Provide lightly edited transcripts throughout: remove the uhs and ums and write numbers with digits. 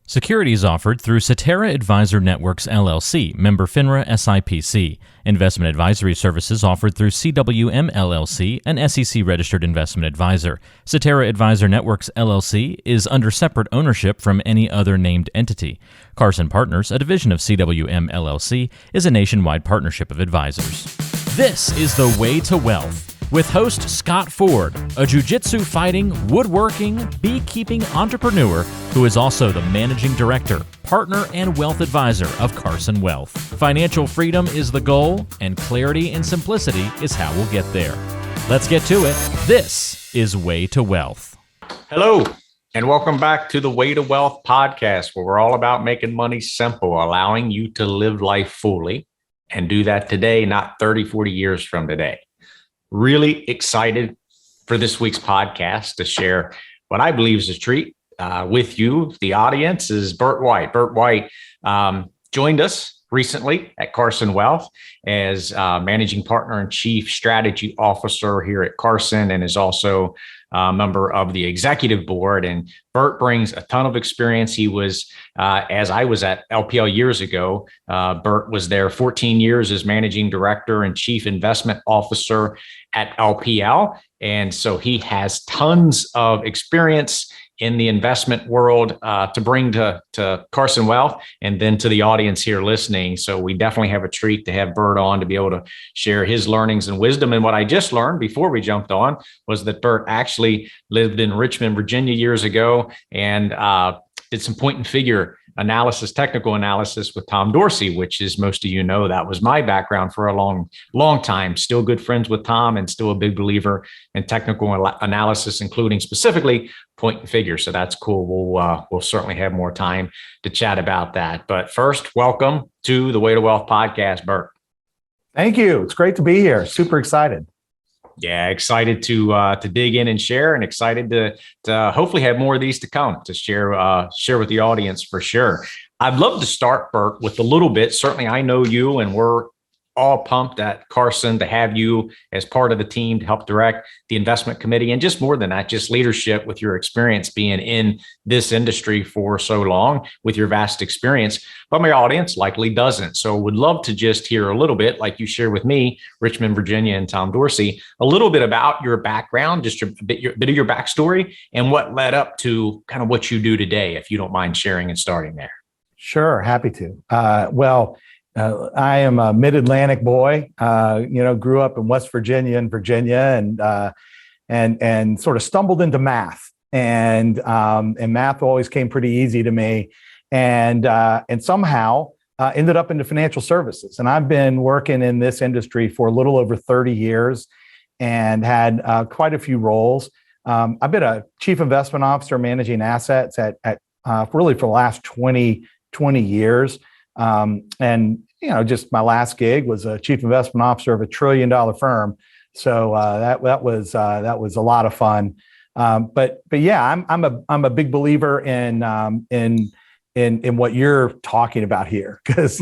Securities offered through Cetera Advisor Networks, LLC, member FINRA SIPC. Investment advisory services offered through CWM, LLC, an SEC-registered investment advisor. Cetera Advisor Networks, LLC is under separate ownership from any other named entity. Carson Partners, a division of CWM, LLC, is a nationwide partnership of advisors. This is The Way to Wealth, with host Scott Ford, a jiu-jitsu fighting, woodworking, beekeeping entrepreneur who is also the managing director, partner, and wealth advisor of Carson Wealth. Financial freedom is the goal, and clarity and simplicity is how we'll get there. Let's get to it. This is Way to Wealth. Hello, and welcome back to the Way to Wealth podcast, where we're all about making money simple, allowing you to live life fully and do that today, not 30, 40 years from today. Really excited for this week's podcast to share what I believe is a treat with you. The audience is Burt White. Burt White joined us recently at Carson Wealth as managing partner and chief strategy officer here at Carson, and is also a member of the executive board. And Burt brings a ton of experience. He was, as I was at LPL years ago, Burt was there 14 years as managing director and chief investment officer at LPL. And so he has tons of experience in the investment world to bring to Carson Wealth and then to the audience here listening. So we definitely have a treat to have Burt on to be able to share his learnings and wisdom. And what I just learned before we jumped on was that Burt actually lived in Richmond, Virginia years ago and did some point and figure analysis, technical analysis with Tom Dorsey, which, as most of you know, that was my background for a long time. Still good friends with Tom and still a big believer in technical analysis, including specifically point and figure. So that's cool. We'll certainly have more time to chat about that. But first, welcome to the Way to Wealth podcast, Burt. Thank you. It's great to be here. Super excited. Yeah, excited to dig in and share, and excited to hopefully have more of these to come to share with the audience for sure. I'd love to start, Burt, with a little bit. Certainly, I know you, and we're all pumped at Carson to have you as part of the team to help direct the investment committee, and just more than that, just leadership with your experience being in this industry for so long with your vast experience. But my audience likely doesn't. So would love to just hear a little bit, like you share with me, Richmond, Virginia, and Tom Dorsey, a little bit about your background, just a bit of your backstory and what led up to kind of what you do today, if you don't mind sharing and starting there. Sure. Happy to. I am a mid-Atlantic boy, grew up in West Virginia and sort of stumbled into math, and math always came pretty easy to me, and somehow ended up into financial services. And I've been working in this industry for a little over 30 years and had quite a few roles. I've been a chief investment officer managing assets at really for the last 20 years. Just my last gig was a chief investment officer of $1 trillion firm. So that was a lot of fun. But yeah, I'm a big believer in what you're talking about here, because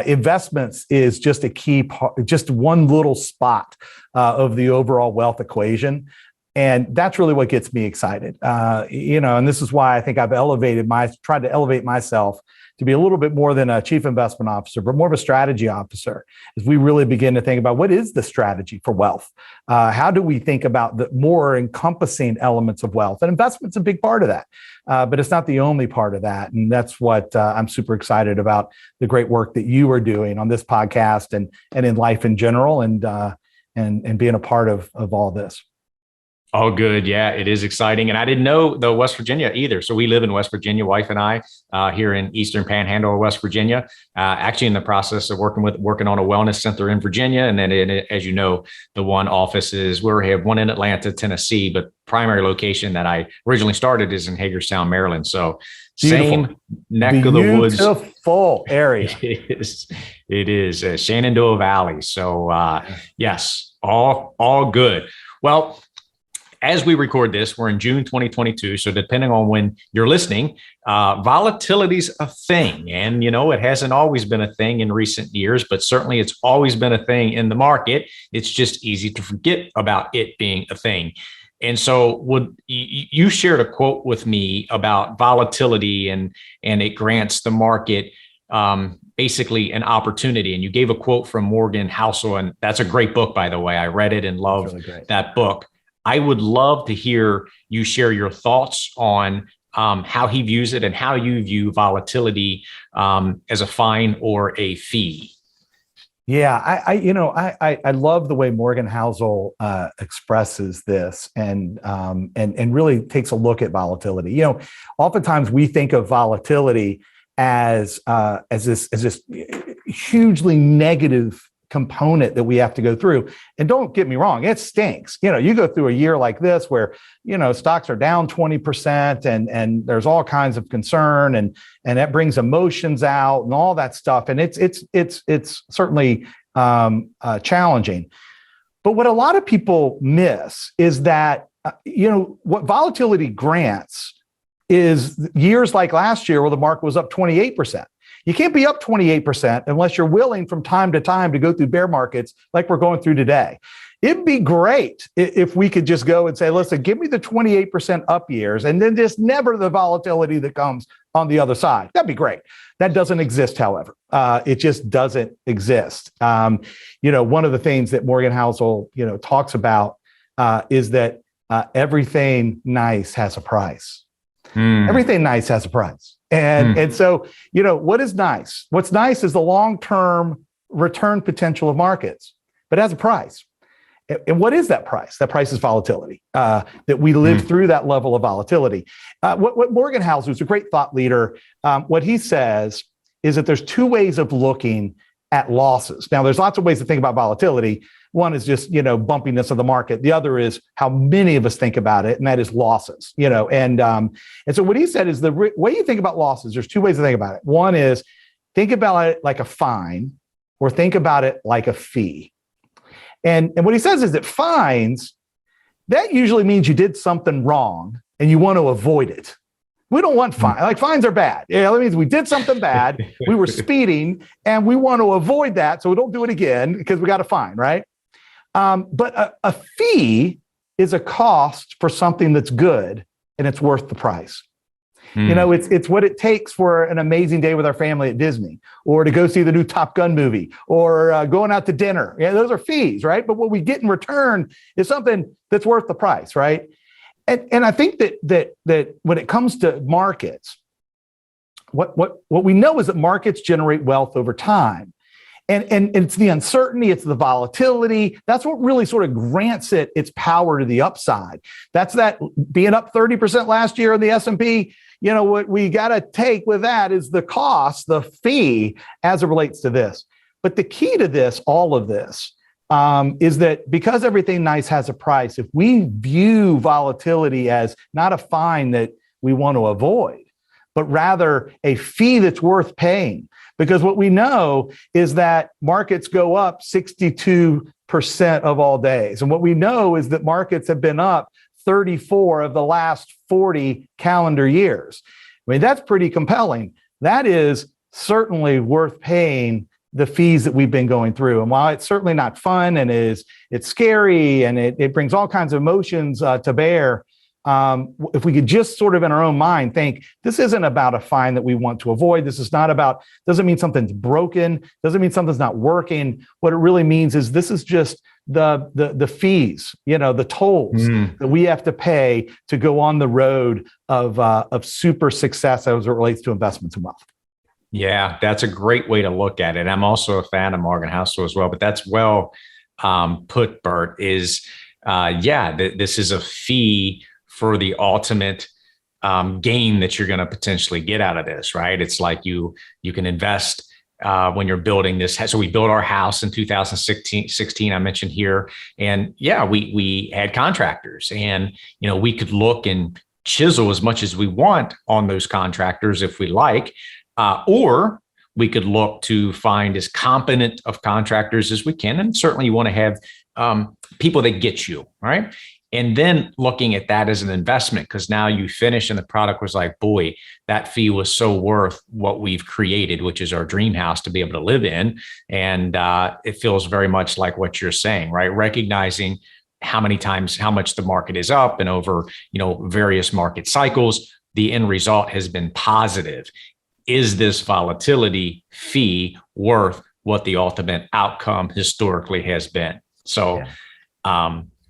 investments is just a key part, just one little spot of the overall wealth equation. And that's really what gets me excited. And this is why I think I've tried to elevate myself to be a little bit more than a chief investment officer, but more of a strategy officer, as we really begin to think about what is the strategy for wealth? How do we think about the more encompassing elements of wealth? And investment's a big part of that, but it's not the only part of that. And that's what I'm super excited about, the great work that you are doing on this podcast and in life in general, and being a part of all this. Oh, good. Yeah, it is exciting. And I didn't know the West Virginia either. So we live in West Virginia, wife and I, here in Eastern Panhandle of West Virginia, actually in the process of working on a wellness center in Virginia. And then, as you know, the one office is where we have one in Atlanta, Tennessee, but primary location that I originally started is in Hagerstown, Maryland. So beautiful. Same neck of the woods. Beautiful area. It is Shenandoah Valley. So yes, all good. Well, as we record this, we're in June 2022. So depending on when you're listening, volatility's a thing. And, it hasn't always been a thing in recent years, but certainly it's always been a thing in the market. It's just easy to forget about it being a thing. And so would you shared a quote with me about volatility and it grants the market basically an opportunity. And you gave a quote from Morgan Housel, and that's a great book, by the way. I read it and loved that book. I would love to hear you share your thoughts on how he views it and how you view volatility as a fine or a fee. Yeah, I love the way Morgan Housel expresses this and really takes a look at volatility. Oftentimes we think of volatility as this hugely negative component that we have to go through. And don't get me wrong, it stinks. You go through a year like this where, stocks are down 20% and there's all kinds of concern and that brings emotions out and all that stuff. And it's certainly challenging. But what a lot of people miss is that, what volatility grants is years like last year where the market was up 28%. You can't be up 28% unless you're willing from time to time to go through bear markets like we're going through today. It'd be great if we could just go and say, listen, give me the 28% up years and then just never the volatility that comes on the other side. That'd be great. That doesn't exist, however. It just doesn't exist. One of the things that Morgan Housel, talks about is that everything nice has a price. Everything nice has a price. And so, what is nice? What's nice is the long-term return potential of markets, but it has a price. And what is that price? That price is volatility, that we live through that level of volatility. What Morgan Housel, who's a great thought leader, what he says is that there's two ways of looking at losses. Now, there's lots of ways to think about volatility. One is just, bumpiness of the market. The other is how many of us think about it, and that is losses, And so what he said is the way you think about losses, there's two ways to think about it. One is think about it like a fine or think about it like a fee. And what he says is that fines, that usually means you did something wrong and you want to avoid it. We don't want fines. Like fines are bad. That means we did something bad. We were speeding and we want to avoid that. So we don't do it again because we got a fine, right? But a fee is a cost for something that's good and it's worth the price. It's what it takes for an amazing day with our family at Disney or to go see the new Top Gun movie or going out to dinner. Those are fees, right? But what we get in return is something that's worth the price, right? And I think that when it comes to markets, what we know is that markets generate wealth over time. And it's the uncertainty, it's the volatility. That's what really sort of grants it its power to the upside. That's that being up 30% last year in the S&P. What we got to take with that is the cost, the fee as it relates to this. But the key to this, all of this, is that because everything nice has a price, if we view volatility as not a fine that we want to avoid, but rather a fee that's worth paying, because what we know is that markets go up 62% of all days. And what we know is that markets have been up 34 of the last 40 calendar years. I mean, that's pretty compelling. That is certainly worth paying the fees that we've been going through. And while it's certainly not fun and it's scary and it brings all kinds of emotions to bear, if we could just sort of in our own mind think, this isn't about a fine that we want to avoid. This is not about, doesn't mean something's broken, doesn't mean something's not working. What it really means is this is just the fees, the tolls that we have to pay to go on the road of super success as it relates to investments and wealth. Yeah, that's a great way to look at it. I'm also a fan of Morgan Housel as well, but that's well put, Burt, is this is a fee for the ultimate gain that you're going to potentially get out of this, right? It's like you can invest when you're building this. So we built our house in 2016, I mentioned here. And we had contractors and, we could look and chisel as much as we want on those contractors if we like, or we could look to find as competent of contractors as we can. And certainly you want to have people that get you, right? And then looking at that as an investment, because now you finish and the product was like, boy, that fee was so worth what we've created, which is our dream house to be able to live in. And it feels very much like what you're saying, right? Recognizing, how many times, how much the market is up and over, various market cycles, the end result has been positive. Is this volatility fee worth what the ultimate outcome historically has been? So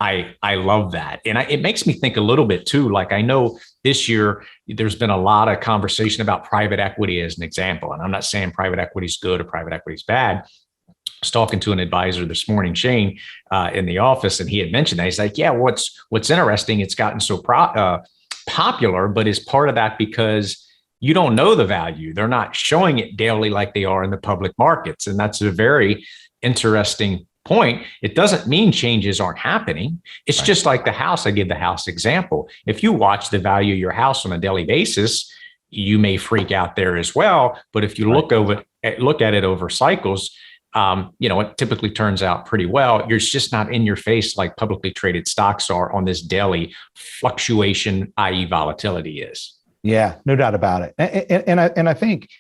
I love that. And it makes me think a little bit too, like I know this year, there's been a lot of conversation about private equity as an example. And I'm not saying private equity is good or private equity is bad. I was talking to an advisor this morning, Shane, in the office, and he had mentioned that. He's like, yeah, what's interesting, it's gotten so popular, but is part of that because you don't know the value. They're not showing it daily like they are in the public markets. And that's a very interesting point. It doesn't mean changes aren't happening. It's just like the house. I give the house example. If you watch the value of your house on a daily basis, you may freak out there as well. But if you look at it over cycles, it typically turns out pretty well. You're just not in your face like publicly traded stocks are on this daily fluctuation, i.e. volatility is. Yeah, no doubt about it. And I think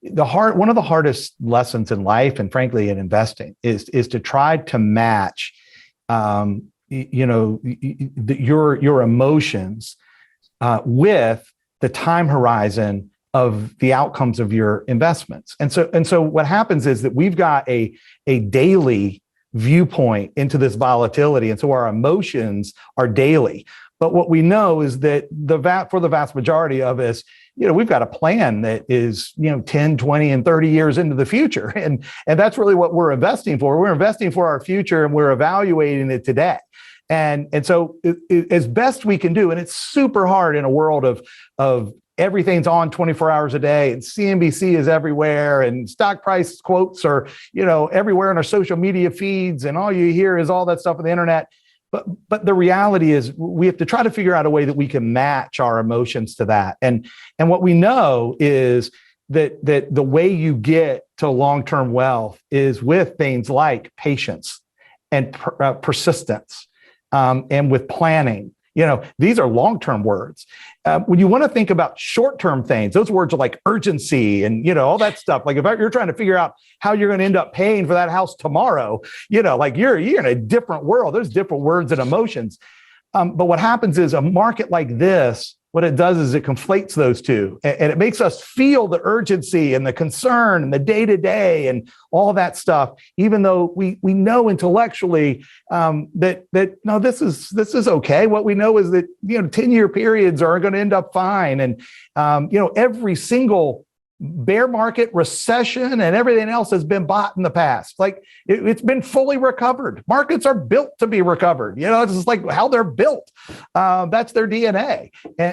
one of the hardest lessons in life, and frankly in investing, is to try to match, your emotions with the time horizon of the outcomes of your investments. And so what happens is that we've got a daily viewpoint into this volatility, and so our emotions are daily. But what we know is that for the vast majority of us, we've got a plan that is, 10, 20, and 30 years into the future. And that's really what we're investing for. We're investing for our future, and we're evaluating it today. And so as best we can do, and it's super hard in a world of everything's on 24 hours a day, and CNBC is everywhere, and stock price quotes are, everywhere in our social media feeds, and all you hear is all that stuff on the internet. But the reality is we have to try to figure out a way that we can match our emotions to that. And what we know is that the way you get to long-term wealth is with things like patience and persistence, and with planning. These are long-term words. When you want to think about short-term things, those words are like urgency and, all that stuff. Like if you're trying to figure out how you're going to end up paying for that house tomorrow, like you're in a different world. There's different words and emotions. But what happens is a market like this, what it does is it conflates those two, and it makes us feel the urgency and the concern and the day-to-day and all that stuff, even though we know intellectually that no, this is okay. What we know is that 10-year periods are going to end up fine, and every single bear market, recession, and everything else has been bought in the past. Like it's been fully recovered. Markets are built to be recovered. It's just like how they're built. That's their DNA.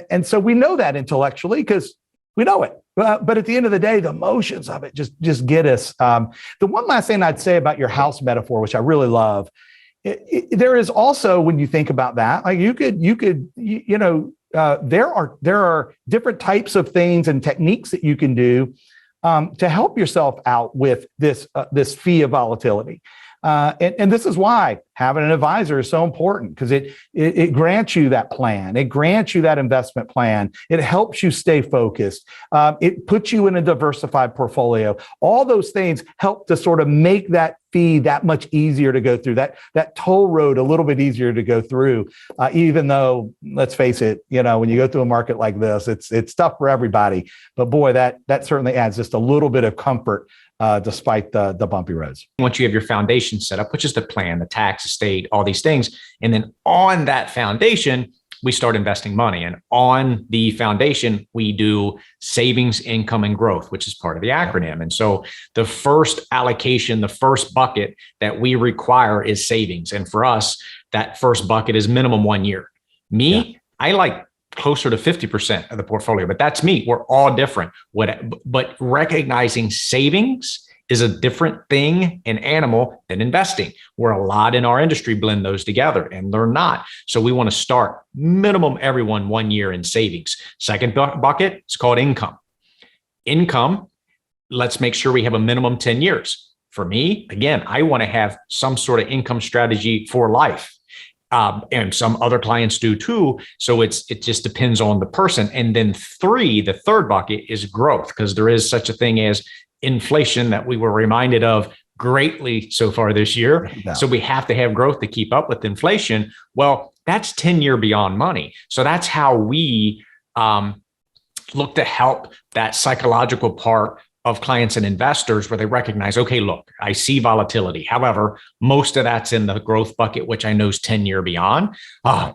And so we know that intellectually because we know it. But at the end of the day, the emotions of it just get us. The one last thing I'd say about your house metaphor, which I really love, there is also, when you think about that, like you could there are different types of things and techniques that you can do to help yourself out with this fee of volatility. And this is why having an advisor is so important, because it grants you that plan. It grants you that investment plan. It helps you stay focused. It puts you in a diversified portfolio. All those things help to sort of make that fee that much easier to go through, that toll road a little bit easier to go through, even though, let's face it, when you go through a market like this, it's tough for everybody. But boy, that certainly adds just a little bit of comfort despite the bumpy roads. Once you have your foundation set up, which is the plan, the tax, estate, all these things, and then on that foundation, we start investing money. And on the foundation, we do savings, income, and growth, which is part of the acronym. And so the first allocation, the first bucket that we require is savings. And for us, that first bucket is minimum 1 year. I like closer to 50% of the portfolio, but that's me. We're all different. But recognizing savings is a different thing and animal than investing, where a lot in our industry blend those together, and they're not. So we want to start minimum everyone 1 year in savings. Second bucket is called income. Income, let's make sure we have a minimum 10 years. For me, again, I want to have some sort of income strategy for life. And some other clients do too. So it just depends on the person. And then the third bucket is growth, because there is such a thing as inflation that we were reminded of greatly so far this year. No. So we have to have growth to keep up with inflation. Well, that's 10-year beyond money. So that's how we look to help that psychological part of clients and investors, where they recognize, okay, look, I see volatility. However, most of that's in the growth bucket, which I know is 10-year beyond.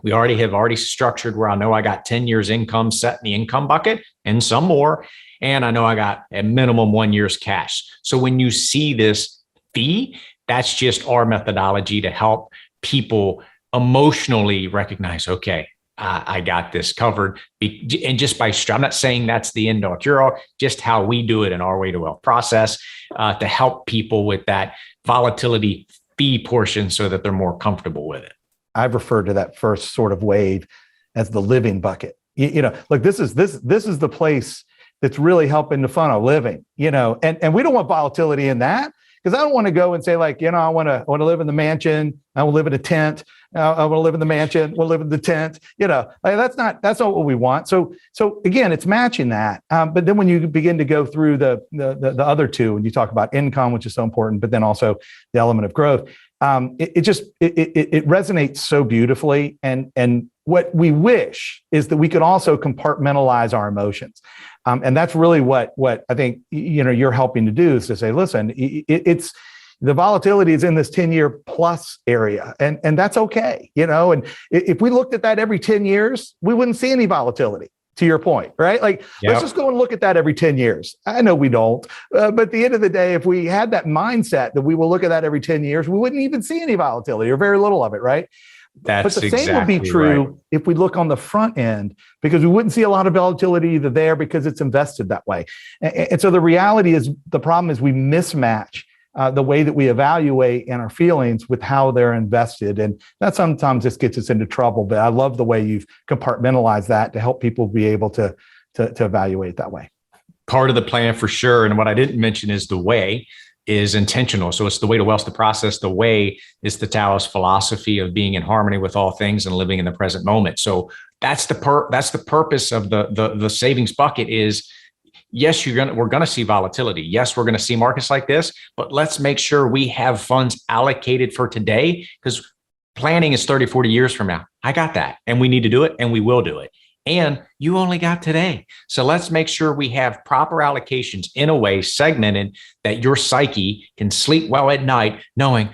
We already structured where I know I got 10 years income set in the income bucket and some more. And I know I got a minimum 1 year's cash. So when you see this fee, that's just our methodology to help people emotionally recognize, okay, I got this covered. And just by, I'm not saying that's the end all cure all, just how we do it in our Way to Wealth process to help people with that volatility fee portion so that they're more comfortable with it. I've referred to that first sort of wave as the living bucket. Like this is the place that's really helping to fund a living, and we don't want volatility in that, because I don't want to go and say, like, I want to live in the mansion. I will live in a tent. I want to live in the mansion. We'll live in the tent. Like, that's not what we want. So again, it's matching that. But then when you begin to go through the other two, and you talk about income, which is so important, but then also the element of growth, it resonates so beautifully. And what we wish is that we could also compartmentalize our emotions. And that's really what I think, you're helping to do, is to say, listen, it's the volatility is in this 10-year plus area, and that's okay. And if we looked at that every 10 years, we wouldn't see any volatility, to your point, right? Like, Let's just go and look at that every 10 years. I know we don't, but at the end of the day, if we had that mindset that we will look at that every 10 years, we wouldn't even see any volatility, or very little of it, right? But the same would be true if we look on the front end, because we wouldn't see a lot of volatility either there, because it's invested that way. And so the reality is, the problem is we mismatch the way that we evaluate and our feelings with how they're invested. And that sometimes just gets us into trouble. But I love the way you've compartmentalized that to help people be able to evaluate that way. Part of the plan for sure. And what I didn't mention is the way is intentional. So it's the way to wealth, the process. The way is the Taoist philosophy of being in harmony with all things and living in the present moment. So that's the purpose of the savings bucket is, yes, we're going to see volatility. Yes, we're going to see markets like this, but let's make sure we have funds allocated for today, because planning is 30, 40 years from now. I got that. And we need to do it, and we will do it. And you only got today. So let's make sure we have proper allocations in a way segmented that your psyche can sleep well at night, knowing,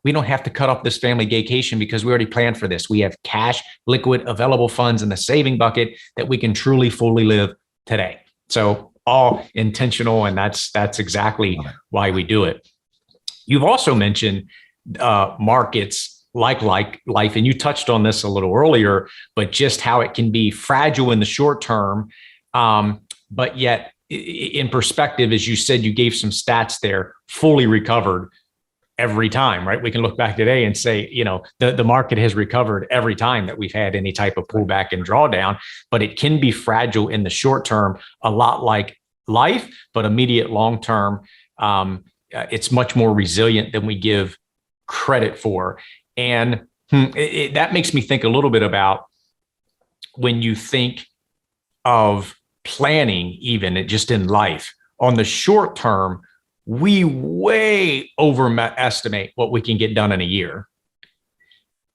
we don't have to cut off this family vacation because we already planned for this. We have cash, liquid, available funds in the saving bucket that we can truly, fully live today. So all intentional, and that's exactly why we do it. You've also mentioned markets like life, and you touched on this a little earlier, but just how it can be fragile in the short term, but yet in perspective, as you said, you gave some stats there, fully recovered every time, right? We can look back today and say, the market has recovered every time that we've had any type of pullback and drawdown, but it can be fragile in the short term, a lot like life, but immediate long term, it's much more resilient than we give credit for. And that makes me think a little bit about when you think of planning, even just in life, on the short term, we way overestimate what we can get done in a year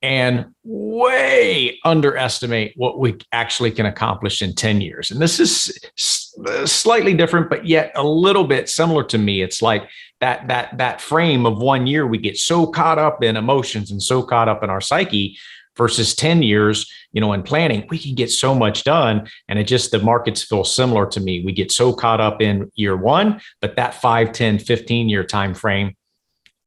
and way underestimate what we actually can accomplish in 10 years. And this is slightly different, but yet a little bit similar to me. It's like that frame of 1 year, we get so caught up in emotions and so caught up in our psyche, versus 10 years, in planning, we can get so much done. And the markets feel similar to me. We get so caught up in year one, but that 5, 10, 15 year time frame,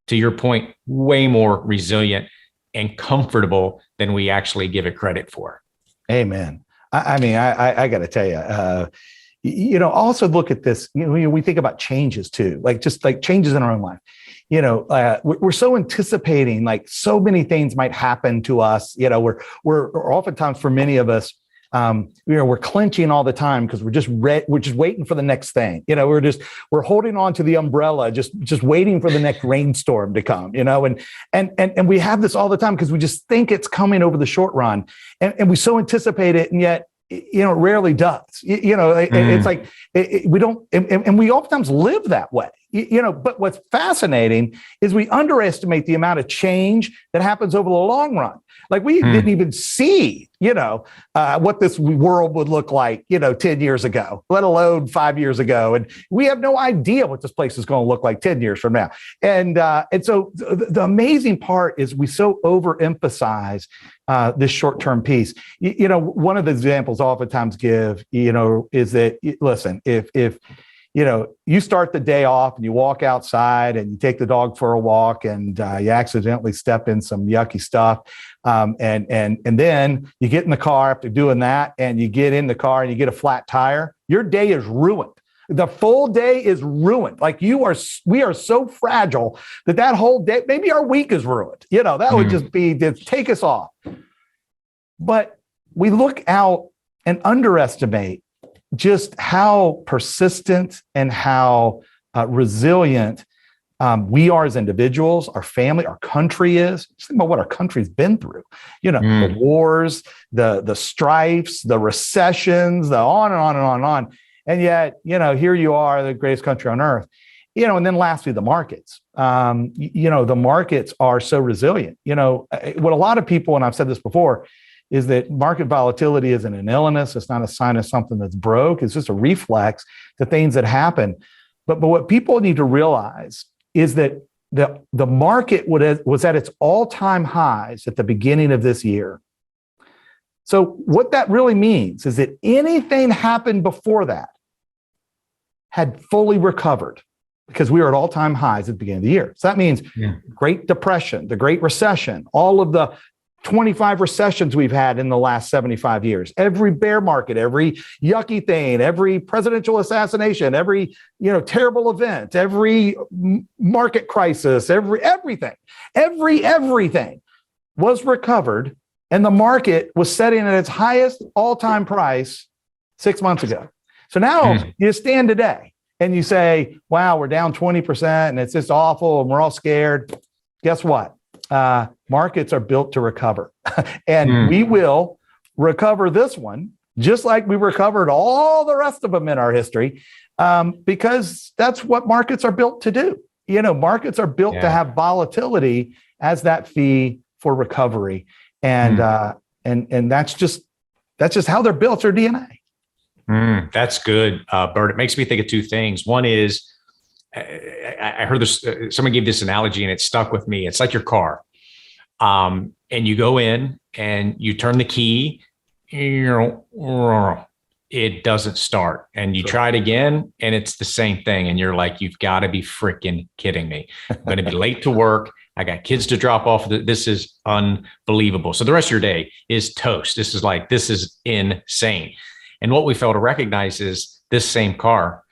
to your point, way more resilient and comfortable than we actually give it credit for. Amen. I got to tell you, also look at this. We think about changes too, just like changes in our own life. We're so anticipating, like so many things might happen to us. We're oftentimes, for many of us, we're clenching all the time because we're just waiting for the next thing. We're holding on to the umbrella, just waiting for the next rainstorm to come. And we have this all the time because we just think it's coming over the short run, and we so anticipate it, and yet it rarely does. It's like we don't, and we oftentimes live that way. But what's fascinating is we underestimate the amount of change that happens over the long run. Like we didn't even see, what this world would look like, 10 years ago, let alone 5 years ago. And we have no idea what this place is going to look like 10 years from now. And so the amazing part is we so overemphasize this short-term piece. One of the examples I oftentimes give, is that, listen, if you start the day off and you walk outside and you take the dog for a walk and you accidentally step in some yucky stuff. And then you get in the car after doing that and you get in the car and you get a flat tire, your day is ruined. The full day is ruined. Like we are so fragile that whole day, maybe our week is ruined. That would just take us off. But we look out and underestimate just how persistent and how resilient we are as individuals, our family, our country is. Just think about what our country's been through. The wars, the strifes, the recessions, the on and on and on and on. And yet, here you are, the greatest country on earth. And then lastly, the markets. The markets are so resilient. What a lot of people, and I've said this before, is that market volatility isn't an illness. It's not a sign of something that's broke. It's just a reflex to things that happen. But what people need to realize is that the market was at its all-time highs at the beginning of this year. So what that really means is that anything happened before that had fully recovered because we were at all-time highs at the beginning of the year. So that means Great Depression, the Great Recession, all of the 25 recessions we've had in the last 75 years, every bear market, every yucky thing, every presidential assassination, every, terrible event, every market crisis, everything was recovered. And the market was setting at its highest all-time price 6 months ago. So now you stand today and you say, wow, we're down 20% and it's just awful and we're all scared. Guess what? Markets are built to recover. And we will recover this one, just like we recovered all the rest of them in our history, because that's what markets are built to do. Markets are built to have volatility as that fee for recovery. And that's just how they're built, their DNA. That's good, Burt. It makes me think of two things. One is, I heard this, someone gave this analogy and it stuck with me. It's like your car. And you go in and you turn the key, it doesn't start. And you try it again and it's the same thing. And you're like, you've got to be freaking kidding me. I'm going to be late to work. I got kids to drop off. This is unbelievable. So the rest of your day is toast. This is insane. And what we fail to recognize is this same car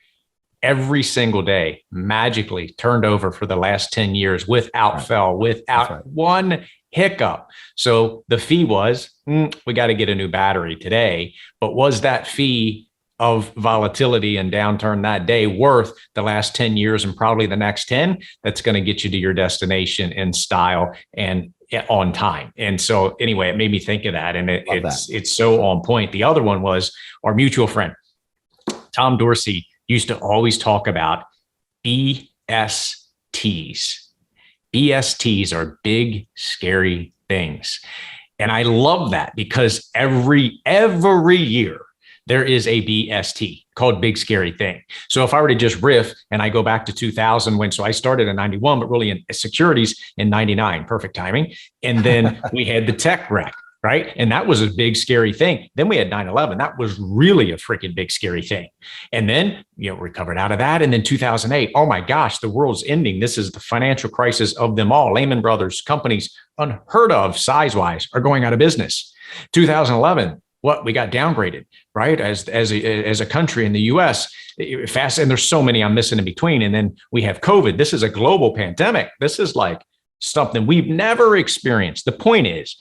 every single day magically turned over for the last 10 years without fail, without one hiccup. So the fee was, we got to get a new battery today. But was that fee of volatility and downturn that day worth the last 10 years and probably the next 10? That's going to get you to your destination in style and on time. And so anyway, it made me think of that. And it's so on point. The other one was our mutual friend, Tom Dorsey, used to always talk about BSTs. BSTs are big, scary things. And I love that because every year there is a BST called Big Scary Thing. So if I were to just riff and I go back to 2000 so I started in 91, but really in securities in 99, perfect timing. And then we had the tech wreck, right? And that was a big, scary thing. Then we had 9/11. That was really a freaking big, scary thing. And then, recovered out of that. And then 2008, oh my gosh, the world's ending. This is the financial crisis of them all. Lehman Brothers, companies unheard of size-wise are going out of business. 2011, we got downgraded, right? As a country in the US, fast. And there's so many I'm missing in between. And then we have COVID. This is a global pandemic. This is like something we've never experienced. The point is,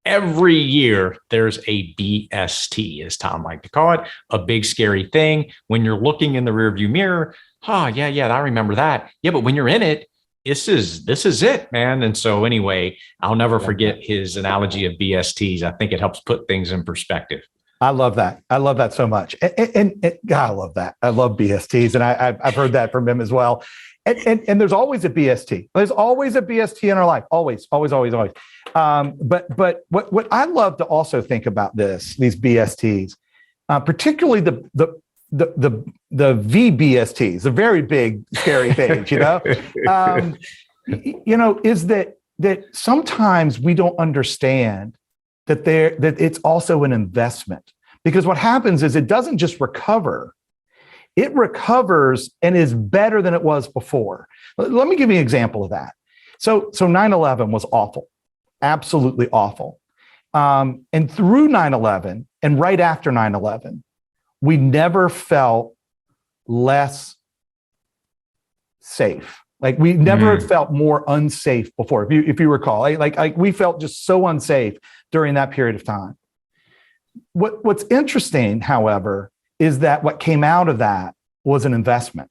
every year there's a BST, as Tom liked to call it, a big scary thing. When you're looking in the rearview mirror, I remember that. Yeah, but when you're in it, this is it, man. And so anyway, I'll never forget his analogy of BSTs. I think it helps put things in perspective. I love that. I love that so much. And God, I love that. I love BSTs. And I've heard that from him as well. And there's always a BST. There's always a BST in our life. Always, always, always, always. But what I love to also think about these BSTs, particularly the VBSTs, the very big, scary things, is that sometimes we don't understand that it's also an investment, because what happens is it doesn't just recover. It recovers and is better than it was before. Let me give you an example of that. So 9/11 was awful, absolutely awful. And through 9/11 and right after 9/11, we never felt less safe. Like we never felt more unsafe before. If you recall, like we felt just so unsafe during that period of time. What's interesting, however, is that what came out of that was an investment.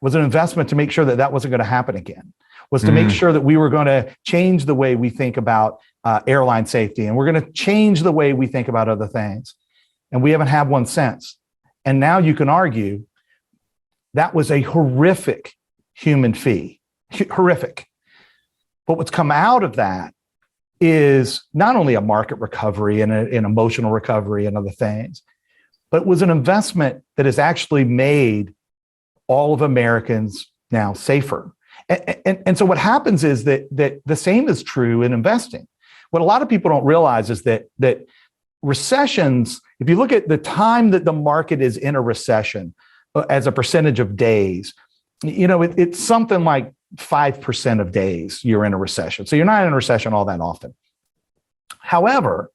Was an investment to make sure that wasn't going to happen again. Was to make sure that we were going to change the way we think about airline safety, and we're going to change the way we think about other things. And we haven't had one since. And now you can argue that was a horrific human fee, horrific. But what's come out of that is not only a market recovery and an emotional recovery and other things, but it was an investment that has actually made all of Americans now safer. And so what happens is that the same is true in investing. What a lot of people don't realize is that recessions, if you look at the time that the market is in a recession as a percentage of days, it's something like 5% of days you're in a recession. So you're not in a recession all that often. However,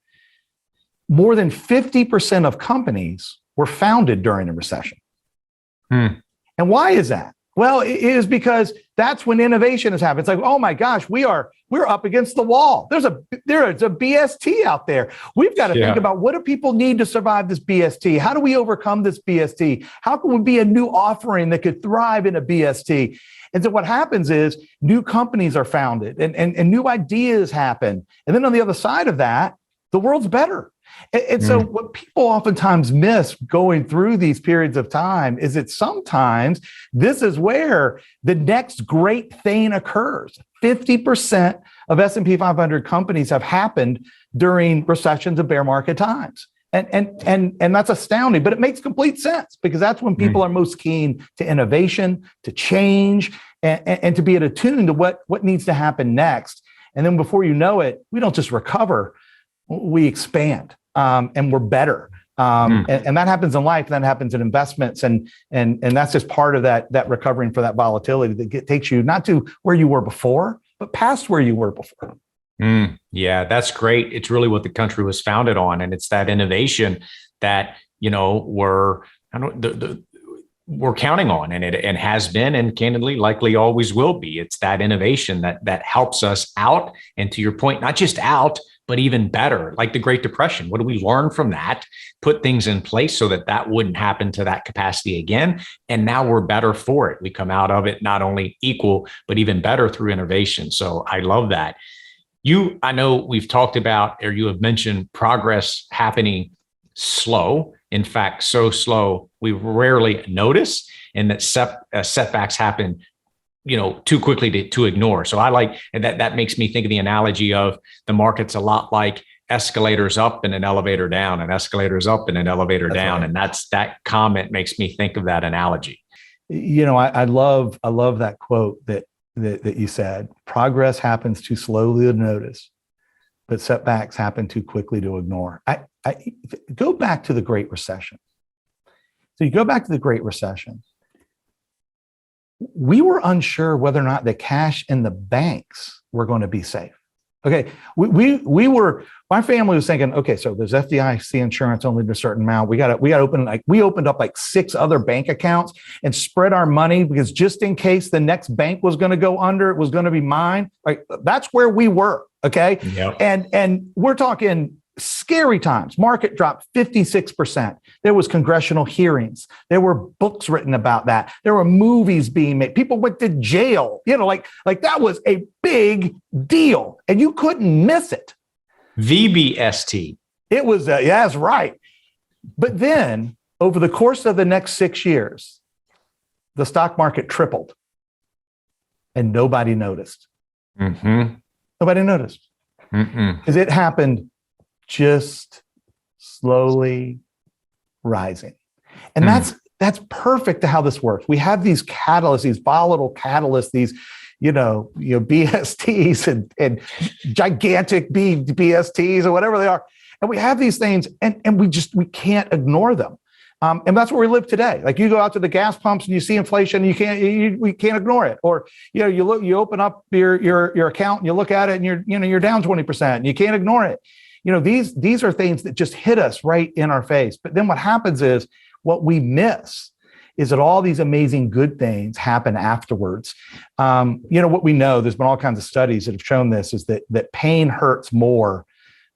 more than 50% of companies were founded during a recession. And why is that? Well, it is because that's when innovation has happened. It's like, oh my gosh, we're up against the wall. There is a BST out there. We've got to think about, what do people need to survive this BST? How do we overcome this BST? How can we be a new offering that could thrive in a BST? And so what happens is new companies are founded and new ideas happen. And then on the other side of that, the world's better. And so what people oftentimes miss going through these periods of time is that sometimes this is where the next great thing occurs. 50% of S&P 500 companies have happened during recessions and bear market times. And that's astounding, but it makes complete sense, because that's when people are most keen to innovation, to change, and to be attuned to what needs to happen next. And then before you know it, we don't just recover, we expand, and we're better. And that happens in life, that happens in investments. And that's just part of that recovering for that volatility that takes you not to where you were before, but past where you were before. Yeah, that's great. It's really what the country was founded on. And it's that innovation that, we're counting on, and it has been, and candidly likely always will be. It's that innovation that helps us out. And to your point, not just out, but even better, like the Great Depression. What do we learn from that? Put things in place so that wouldn't happen to that capacity again. And now we're better for it. We come out of it not only equal, but even better through innovation. So I love that. I know we've talked about, or you have mentioned, progress happening slow. In fact, so slow we rarely notice, and that setbacks happen too quickly to ignore. So I like that makes me think of the analogy of the market's a lot like escalators up and an elevator down, and escalators up and an elevator down. Right. And that comment makes me think of that analogy. I love that quote that you said. Progress happens too slowly to notice, but setbacks happen too quickly to ignore. I go back to the Great Recession. So you go back to the Great Recession. We were unsure whether or not the cash in the banks were going to be safe. Okay, my family was thinking, okay, so there's FDIC insurance only to a certain amount. We got to open, we opened up like 6 other bank accounts and spread our money, because just in case the next bank was going to go under, it was going to be mine. Like, that's where we were. Okay. Yep. And we're talking scary times. Market dropped 56%. There was congressional hearings. There were books written about that. There were movies being made. People went to jail. Like that was a big deal, and you couldn't miss it. VBST. It was, yeah, that's right. But then over the course of the next 6 years, the stock market tripled and nobody noticed. Mm-hmm. Nobody noticed because it happened just slowly rising. And that's perfect to how this works. We have these catalysts, these volatile catalysts, these, BSTs and gigantic BSTs or whatever they are. And we have these things and we can't ignore them. And that's where we live today. Like you go out to the gas pumps and you see inflation, we can't ignore it. Or, you open up your account and you look at it and you're down 20% and you can't ignore it. These are things that just hit us right in our face. But then what happens is what we miss is that all these amazing good things happen afterwards. What we know, there's been all kinds of studies that have shown this, is that pain hurts more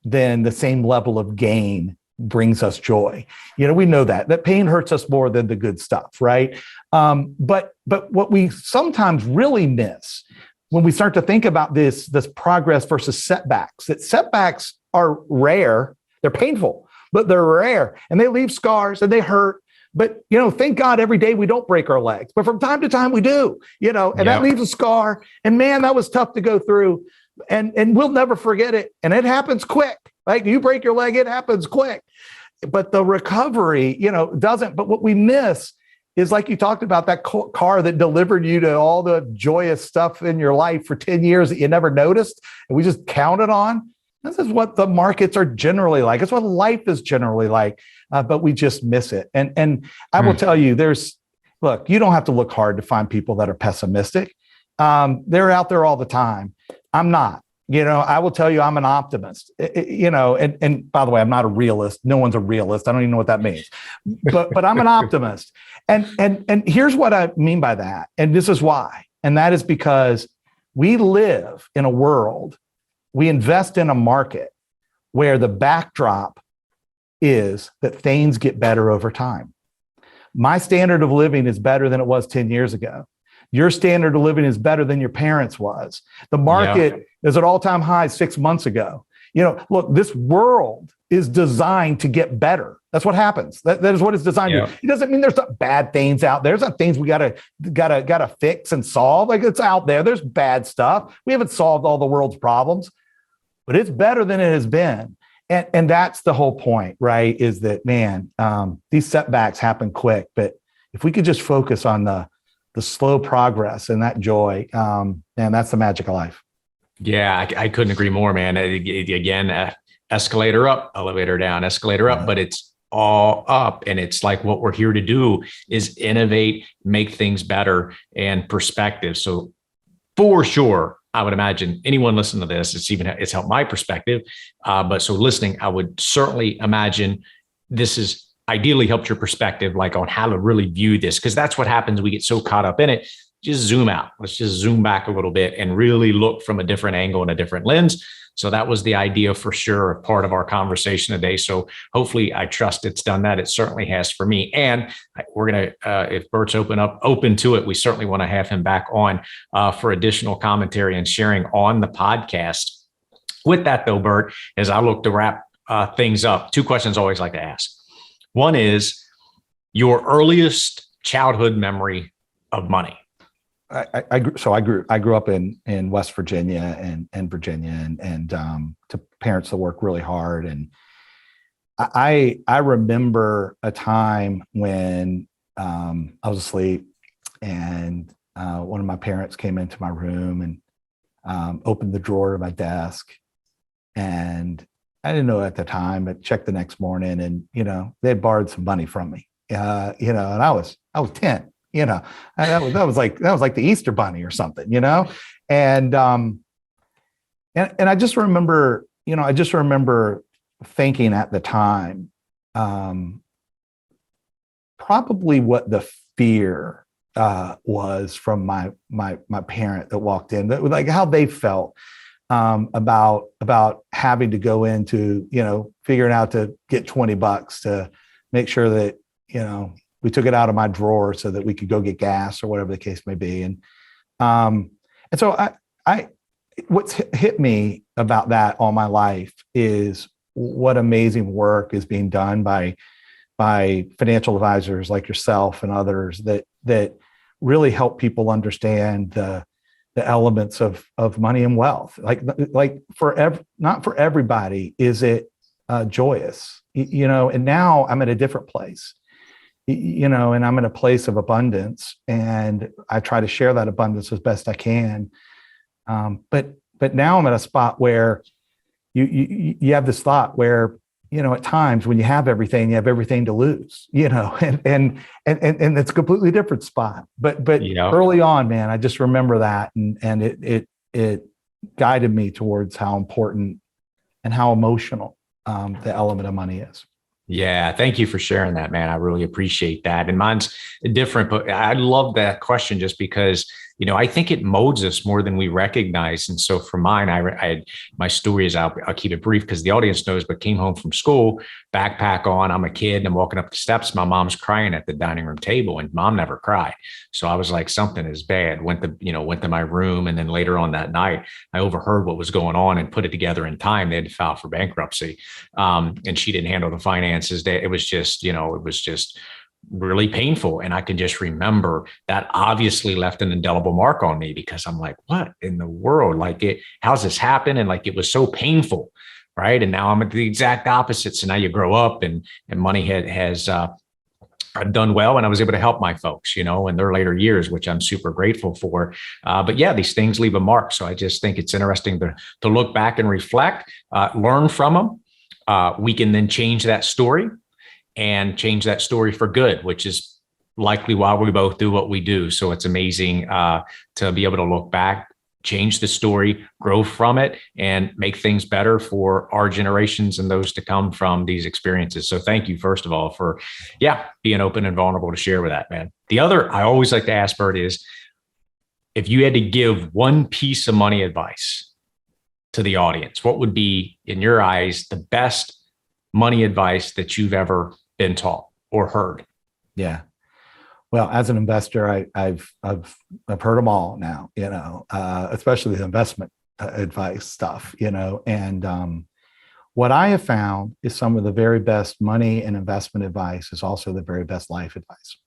than the same level of gain brings us joy. We know that pain hurts us more than the good stuff, right? But what we sometimes really miss when we start to think about this progress versus setbacks, that setbacks are rare, they're painful, but they're rare and they leave scars and they hurt. But, thank God every day we don't break our legs, but from time to time we do, that leaves a scar. And man, that was tough to go through and we'll never forget it. And it happens quick. Like you break your leg, it happens quick. But the recovery, doesn't. But what we miss is, like you talked about, that car that delivered you to all the joyous stuff in your life for 10 years that you never noticed and we just counted on. This is what the markets are generally like. It's what life is generally like, but we just miss it. And I will tell you, you don't have to look hard to find people that are pessimistic. They're out there all the time. I'm not. I will tell you, I'm an optimist, and by the way, I'm not a realist. No one's a realist. I don't even know what that means, but I'm an optimist. And here's what I mean by that. And this is why. And that is because we live in a world, we invest in a market where the backdrop is that things get better over time. My standard of living is better than it was 10 years ago. Your standard of living is better than your parents' was. The market is at all-time highs 6 months ago. Look, this world is designed to get better. That's what happens. That is what it's designed to do. It doesn't mean there's not bad things out there. There's not things we gotta fix and solve. Like, it's out there. There's bad stuff. We haven't solved all the world's problems, but it's better than it has been. And that's the whole point, right? Is that, man, these setbacks happen quick, but if we could just focus on the slow progress and that joy, man, that's the magic of life. Yeah, I couldn't agree more, man. Again, escalator up, elevator down, escalator up, but it's all up. And it's like what we're here to do is innovate, make things better, and perspective. So for sure, I would imagine anyone listening to this, it's helped my perspective. But so listening, I would certainly imagine this is ideally helped your perspective, like on how to really view this, because that's what happens. We get so caught up in it. Just zoom out. Let's just zoom back a little bit and really look from a different angle and a different lens. So that was the idea for sure, part of our conversation today. So hopefully, I trust it's done that. It certainly has for me. And we're going to, if Burt's open to it, we certainly want to have him back on for additional commentary and sharing on the podcast. With that though, Burt, as I look to wrap things up, two questions I always like to ask. One is your earliest childhood memory of money. I grew up in West Virginia and Virginia and to parents that work really hard. And I remember a time when I was asleep and one of my parents came into my room and opened the drawer of my desk. And I didn't know at the time, but checked the next morning and, they had borrowed some money from me, and I was 10. That was like the Easter Bunny or something, and I just remember, thinking at the time, probably what the fear was from my parent that walked in, that like how they felt about having to go into, figuring out to get $20 to make sure that, we took it out of my drawer so that we could go get gas or whatever the case may be. And so what's hit me about that all my life is what amazing work is being done by by financial advisors like yourself and others that really help people understand the elements of money and wealth. Not for everybody is it joyous, and now I'm at a different place, and I'm in a place of abundance, and I try to share that abundance as best I can. But now I'm at a spot where you have this thought where, at times when you have everything to lose, and it's a completely different spot. But early on, man, I just remember that, and it guided me towards how important and how emotional the element of money is. Yeah. Thank you for sharing that, man. I really appreciate that. And mine's different, but I love that question just because, I think it molds us more than we recognize. And so for mine, I my story is, I'll keep it brief because the audience knows, but came home from school, backpack on, I'm a kid and I'm walking up the steps. My mom's crying at the dining room table, and mom never cried. So I was like, something is bad. Went to my room. And then later on that night, I overheard what was going on and put it together in time. They had to file for bankruptcy. And she didn't handle the finances. It was just really painful. And I can just remember that obviously left an indelible mark on me, because I'm like, what in the world? How's this happen? And it was so painful. Right. And now I'm at the exact opposite. So now you grow up and money has done well. And I was able to help my folks, in their later years, which I'm super grateful for. But yeah, these things leave a mark. So I just think it's interesting to look back and reflect, learn from them. We can then change that story for good, which is likely why we both do what we do. So it's amazing to be able to look back, change the story, grow from it, and make things better for our generations and those to come from these experiences. So thank you, first of all, for being open and vulnerable to share with that, man. The other I always like to ask, Burt, is if you had to give one piece of money advice to the audience, what would be, in your eyes, the best money advice that you've ever been taught or heard? Yeah. Well, as an investor, I've heard them all now, especially the investment advice stuff, and what I have found is some of the very best money and investment advice is also the very best life advice.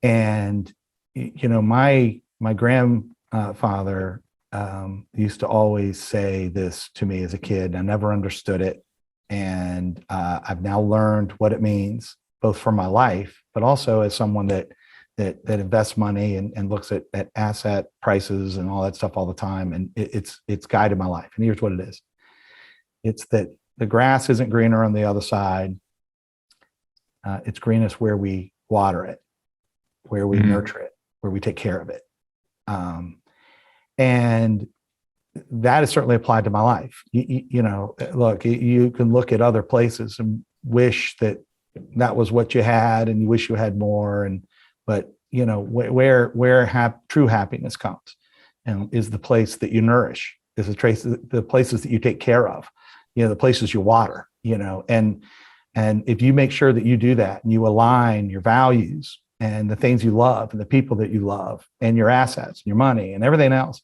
And, my grandfather used to always say this to me as a kid. I never understood it. And I've now learned what it means, both for my life, but also as someone that invests money and looks at asset prices and all that stuff all the time. And it's guided my life. And here's what it is. It's that the grass isn't greener on the other side. It's greenest where we water it, where we nurture it, where we take care of it. And that is certainly applied to my life. Look, you can look at other places and wish that was what you had, and you wish you had more. But where true happiness comes, and is the place that you nourish, is the places that you take care of, the places you water, and if you make sure that you do that and you align your values and the things you love and the people that you love and your assets and your money and everything else,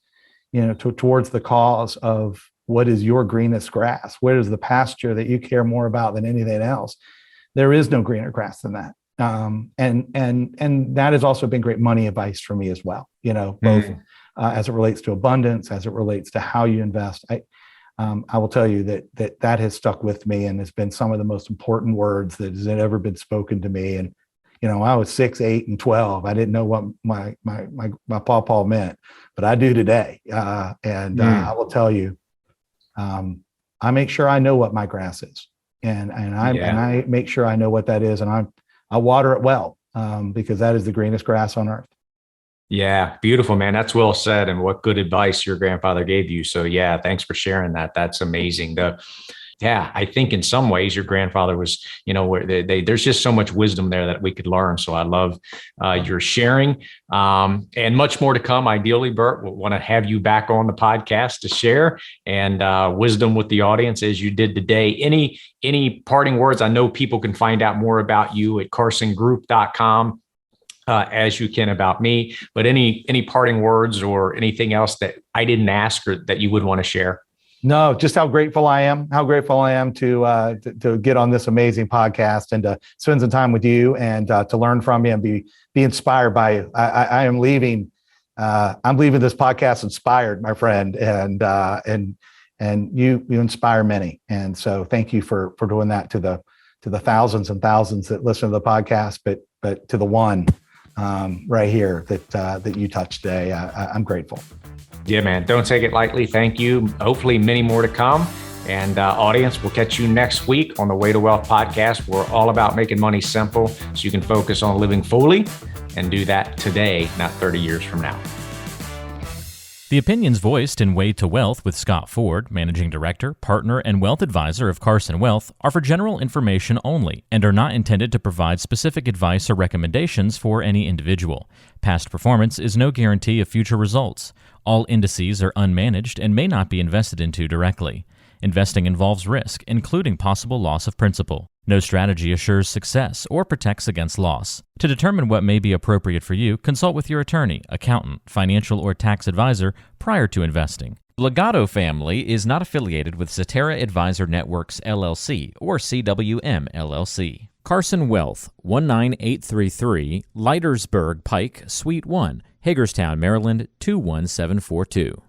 towards the cause of what is your greenest grass, where is the pasture that you care more about than anything else. There is no greener grass than that. And that has also been great money advice for me as well, both as it relates to abundance, as it relates to how you invest. I will tell you that has stuck with me and has been some of the most important words that has ever been spoken to me. And I was 6, 8, and 12. I didn't know what my pawpaw meant, but I do today. I will tell you, I make sure I know what my grass is, and I make sure I know what that is, and I water it well, because that is the greenest grass on earth. Yeah, beautiful, man. That's well said, and what good advice your grandfather gave you. So yeah, thanks for sharing that. That's amazing. I think in some ways your grandfather was, where there's just so much wisdom there that we could learn. So I love your sharing, and much more to come. Ideally, Burt, we'll want to have you back on the podcast to share and wisdom with the audience as you did today. Any parting words? I know people can find out more about you at carsongroup.com. As you can about me, but any parting words or anything else that I didn't ask or that you would want to share? No, just how grateful I am. How grateful I am to get on this amazing podcast and to spend some time with you and to learn from you and be inspired by you. I am leaving. I'm leaving this podcast inspired, my friend, and you inspire many. And so, thank you for doing that to the thousands and thousands that listen to the podcast, but to the one right here that you touched today. I'm grateful. Yeah, man. Don't take it lightly. Thank you. Hopefully many more to come. And audience, we'll catch you next week on the Way to Wealth podcast. We're all about making money simple so you can focus on living fully and do that today, not 30 years from now. The opinions voiced in Way to Wealth with Scott Ford, Managing Director, Partner, and Wealth Advisor of Carson Wealth, are for general information only and are not intended to provide specific advice or recommendations for any individual. Past performance is no guarantee of future results. All indices are unmanaged and may not be invested into directly. Investing involves risk, including possible loss of principal. No strategy assures success or protects against loss. To determine what may be appropriate for you, consult with your attorney, accountant, financial, or tax advisor prior to investing. Legato Family is not affiliated with Cetera Advisor Networks, LLC, or CWM, LLC. Carson Wealth, 19833, Leitersburg Pike, Suite 1, Hagerstown, Maryland, 21742.